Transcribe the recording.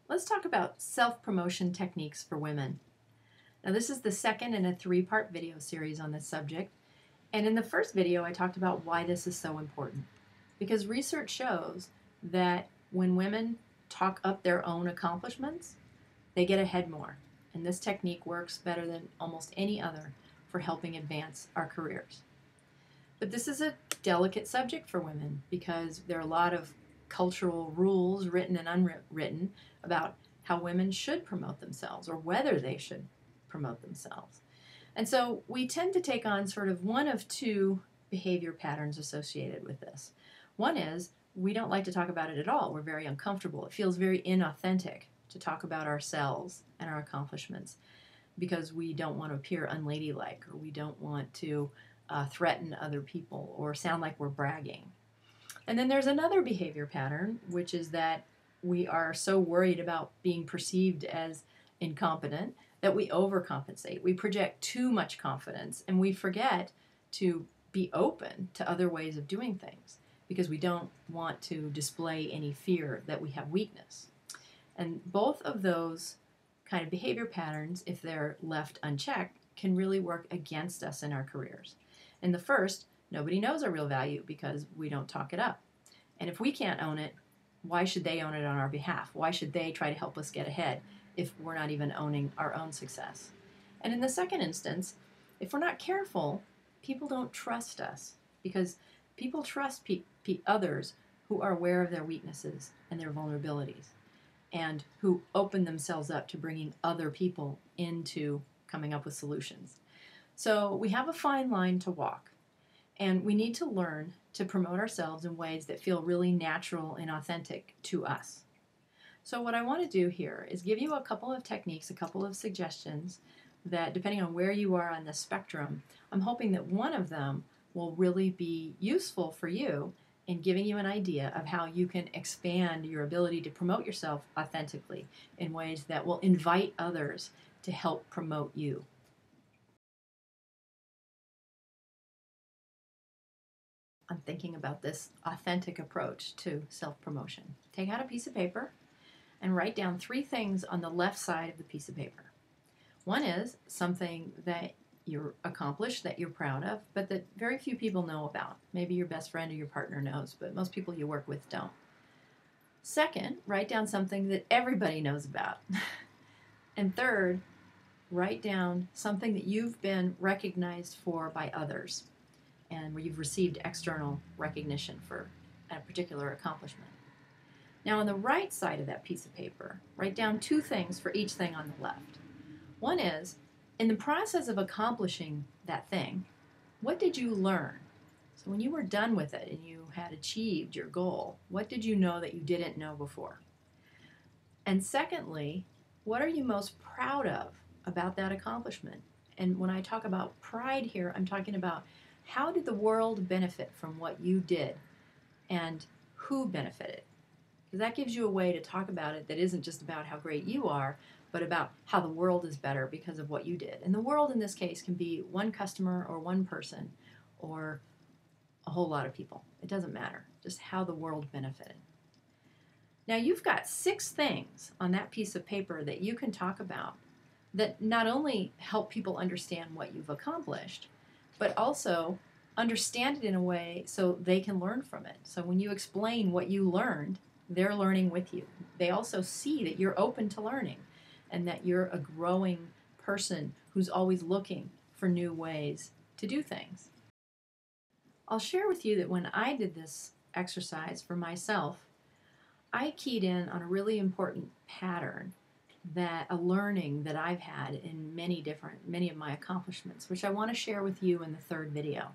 Let's talk about self-promotion techniques for women. Now, this is the second in a three-part video series on this subject. And in the first video, I talked about why this is so important. Because research shows that when women talk up their own accomplishments, they get ahead more. And this technique works better than almost any other for helping advance our careers. But this is a delicate subject for women because there are a lot of cultural rules, written and unwritten, about how women should promote themselves or whether they should promote themselves. And so we tend to take on sort of one of two behavior patterns associated with this. One is we don't like to talk about it at all. We're very uncomfortable. It feels very inauthentic to talk about ourselves and our accomplishments because we don't want to appear unladylike, or we don't want to threaten other people or sound like we're bragging. And then there's another behavior pattern, which is that we are so worried about being perceived as incompetent that we overcompensate. We project too much confidence and we forget to be open to other ways of doing things because we don't want to display any fear that we have weakness. And both of those kind of behavior patterns, if they're left unchecked, can really work against us in our careers. In the first, nobody knows our real value because we don't talk it up. And if we can't own it, why should they own it on our behalf? Why should they try to help us get ahead if we're not even owning our own success? And in the second instance, if we're not careful, people don't trust us because people trust others who are aware of their weaknesses and their vulnerabilities and who open themselves up to bringing other people into coming up with solutions. So we have a fine line to walk, and we need to learn to promote ourselves in ways that feel really natural and authentic to us. So what I want to do here is give you a couple of techniques, a couple of suggestions that, depending on where you are on the spectrum, I'm hoping that one of them will really be useful for you in giving you an idea of how you can expand your ability to promote yourself authentically in ways that will invite others to help promote you. I'm thinking about this authentic approach to self-promotion. Take out a piece of paper and write down 3 things on the left side of the piece of paper. One is something that you're accomplished, that you're proud of, but that very few people know about. Maybe your best friend or your partner knows, but most people you work with don't. Second, write down something that everybody knows about. And third, write down something that you've been recognized for by others and where you've received external recognition for a particular accomplishment. Now on the right side of that piece of paper, write down 2 things for each thing on the left. One is, in the process of accomplishing that thing, what did you learn? So when you were done with it and you had achieved your goal, what did you know that you didn't know before? And secondly, what are you most proud of about that accomplishment? And when I talk about pride here, I'm talking about how did the world benefit from what you did and who benefited? Because that gives you a way to talk about it that isn't just about how great you are, but about how the world is better because of what you did. And the world in this case can be one customer or one person or a whole lot of people. It doesn't matter, just how the world benefited. Now you've got 6 things on that piece of paper that you can talk about that not only help people understand what you've accomplished, but also understand it in a way so they can learn from it. So when you explain what you learned, they're learning with you. They also see that you're open to learning and that you're a growing person who's always looking for new ways to do things. I'll share with you that when I did this exercise for myself, I keyed in on a really important pattern, that a learning that I've had in many of my accomplishments, which I want to share with you in the third video.